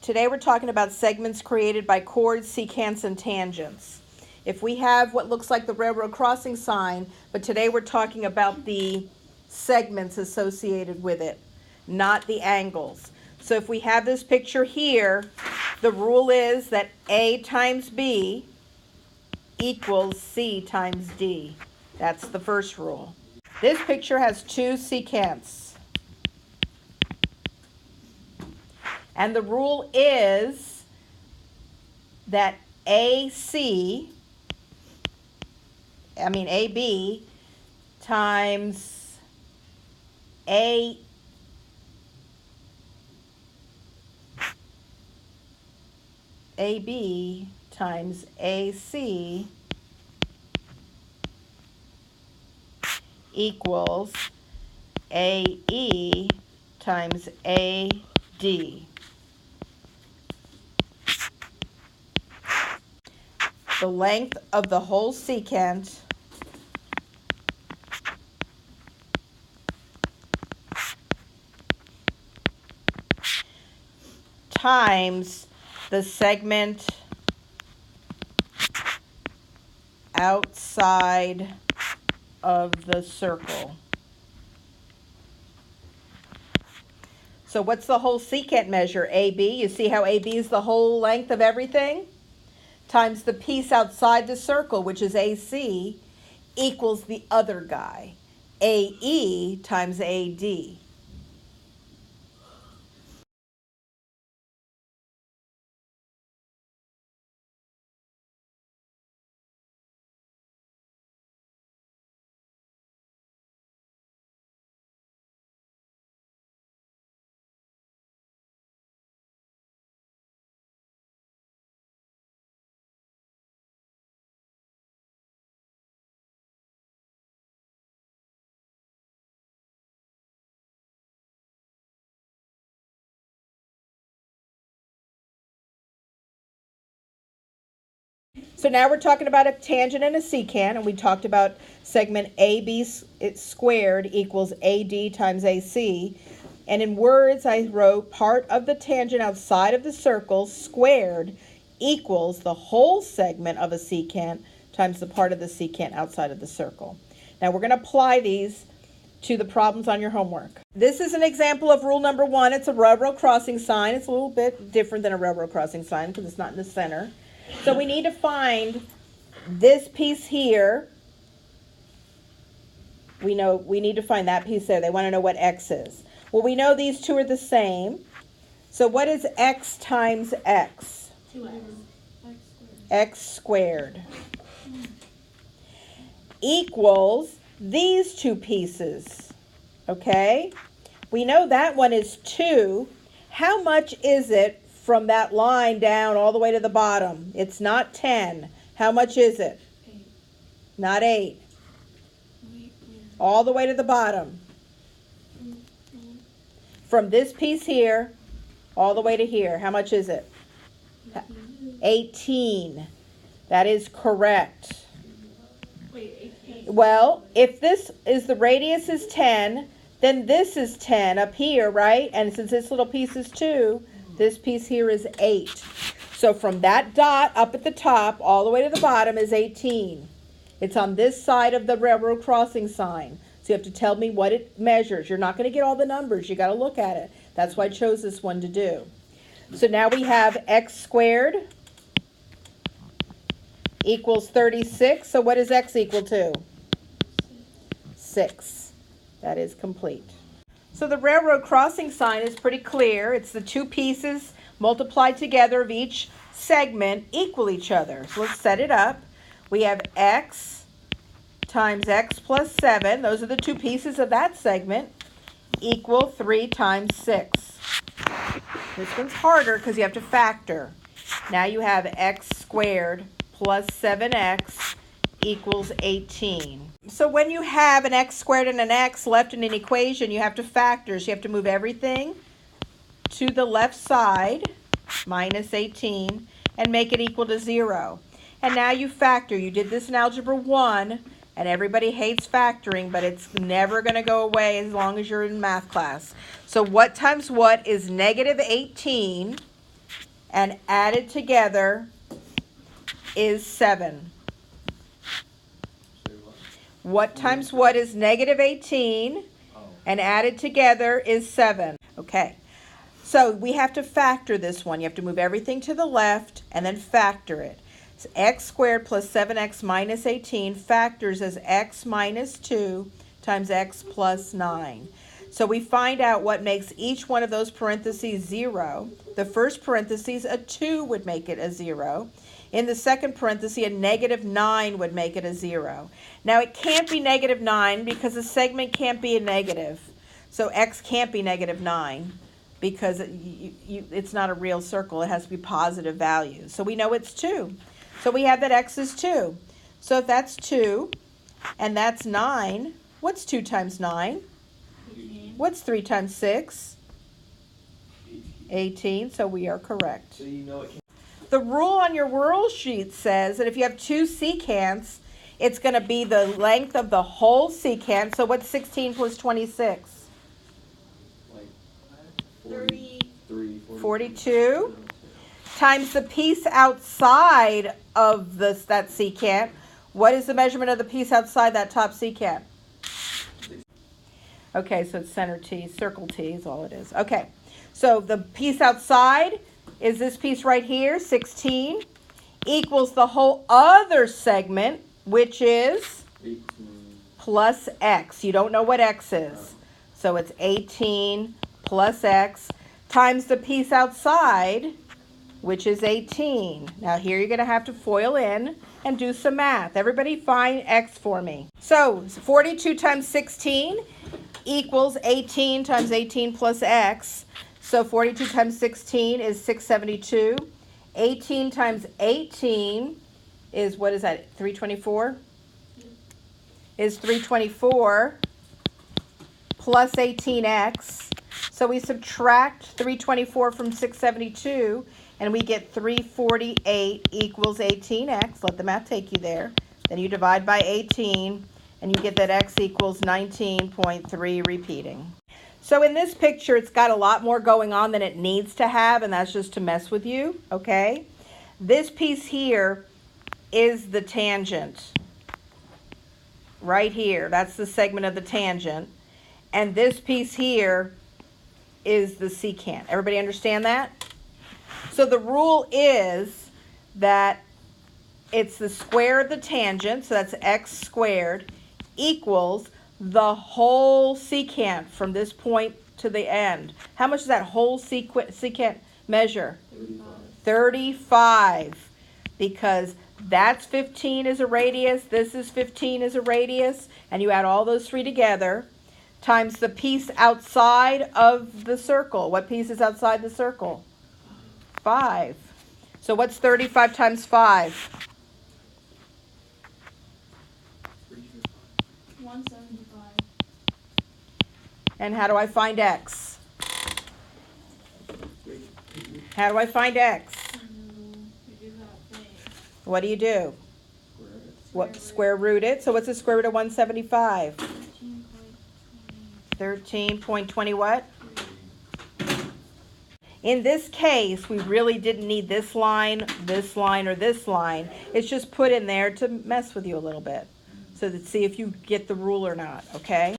Today we're talking about segments created by chords, secants, and tangents. If we have what looks like the railroad crossing sign, but today we're talking about the segments associated with it, not the angles. So if we have this picture here, the rule is that A times B equals C times D. That's the first rule. This picture has two secants. And the rule is that AB times AB times AC equals AE times AD. The length of the whole secant times the segment outside of the circle. So what's the whole secant measure? AB. You see how AB is the whole length of everything? Times the piece outside the circle, which is AC, equals the other guy, AE times AD. So now we're talking about a tangent and a secant, and we talked about segment AB squared equals AD times AC. And in words, I wrote part of the tangent outside of the circle squared equals the whole segment of a secant times the part of the secant outside of the circle. Now we're going to apply these to the problems on your homework. This is an example of rule number 1. It's a railroad crossing sign. It's a little bit different than a railroad crossing sign because it's not in the center. So we need to find this piece here. We need to find that piece there. They want to know what x is. Well, we know these two are the same. So what is x times x? 2x. X squared. Equals these two pieces. Okay? We know that one is 2. How much is it from that line down all the way to the bottom? It's not 10. How much is it? 8. Not 8. All the way to the bottom. From this piece here, all the way to here. How much is it? 18. That is correct. Wait, 18. Well, if this is the radius is 10, then this is 10 up here, right? And since this little piece is 2, this piece here is 8. So from that dot up at the top all the way to the bottom is 18. It's on this side of the railroad crossing sign. So you have to tell me what it measures. You're not going to get all the numbers. You got to look at it. That's why I chose this one to do. So now we have x squared equals 36. So what is x equal to? 6. That is complete. So the railroad crossing sign is pretty clear. It's the two pieces multiplied together of each segment equal each other. So let's set it up. We have x times x plus 7. Those are the two pieces of that segment equal 3 times 6. This one's harder because you have to factor. Now you have x squared plus 7x equals 18. So when you have an x squared and an x left in an equation, you have to factor. So you have to move everything to the left side, minus 18, and make it equal to 0. And now you factor. You did this in Algebra 1, and everybody hates factoring, but it's never going to go away as long as you're in math class. So what times what is negative 18 and added together is 7. What times what is negative 18 and added together is 7. Okay, so we have to factor this one. You have to move everything to the left and then factor it. So x squared plus 7x minus 18 factors as x minus 2 times x plus 9. So we find out what makes each one of those parentheses 0. The first parentheses, a 2 would make it a 0. In the second parenthesis, a negative 9 would make it a 0. Now it can't be negative 9 because the segment can't be a negative. So x can't be negative 9 because it's not a real circle. It has to be positive values. So we know it's 2. So we have that x is 2. So if that's 2 and that's 9, what's 2 times 9? 18. What's 3 times 6? 18. So we are correct. So you know it can. The rule on your rule sheet says that if you have 2 secants, it's going to be the length of the whole secant. So what's 16 plus 26? Like 33. 42 times the piece outside of that secant. What is the measurement of the piece outside that top secant? Okay, so it's center T, circle T is all it is. Okay, so the piece outside is this piece right here, 16, equals the whole other segment, which is 18. plus x. You don't know what x is. So it's 18 plus x times the piece outside, which is 18. Now here you're going to have to FOIL in and do some math. Everybody find x for me. So 42 times 16 equals 18 times 18 plus x. So 42 times 16 is 672. 18 times 18 is, what is that, 324? Is 324 plus 18x. So we subtract 324 from 672 and we get 348 equals 18x. Let the math take you there. Then you divide by 18 and you get that x equals 19.3 repeating. So in this picture, it's got a lot more going on than it needs to have, and that's just to mess with you, okay? This piece here is the tangent. Right here, that's the segment of the tangent. And this piece here is the secant. Everybody understand that? So the rule is that it's the square of the tangent, so that's x squared, equals the whole secant from this point to the end. How much does that whole secant measure? 35. Because that's 15 is a radius, this is 15 is a radius, and you add all those three together, times the piece outside of the circle. What piece is outside the circle? 5. So what's 35 times 5? 175. And how do I find x? How do I find x? You do that thing. What do you do? What, square root it? So what's the square root of 175? 13.20 what? In this case, we really didn't need this line, or this line. It's just put in there to mess with you a little bit. So to see if you get the rule or not, okay?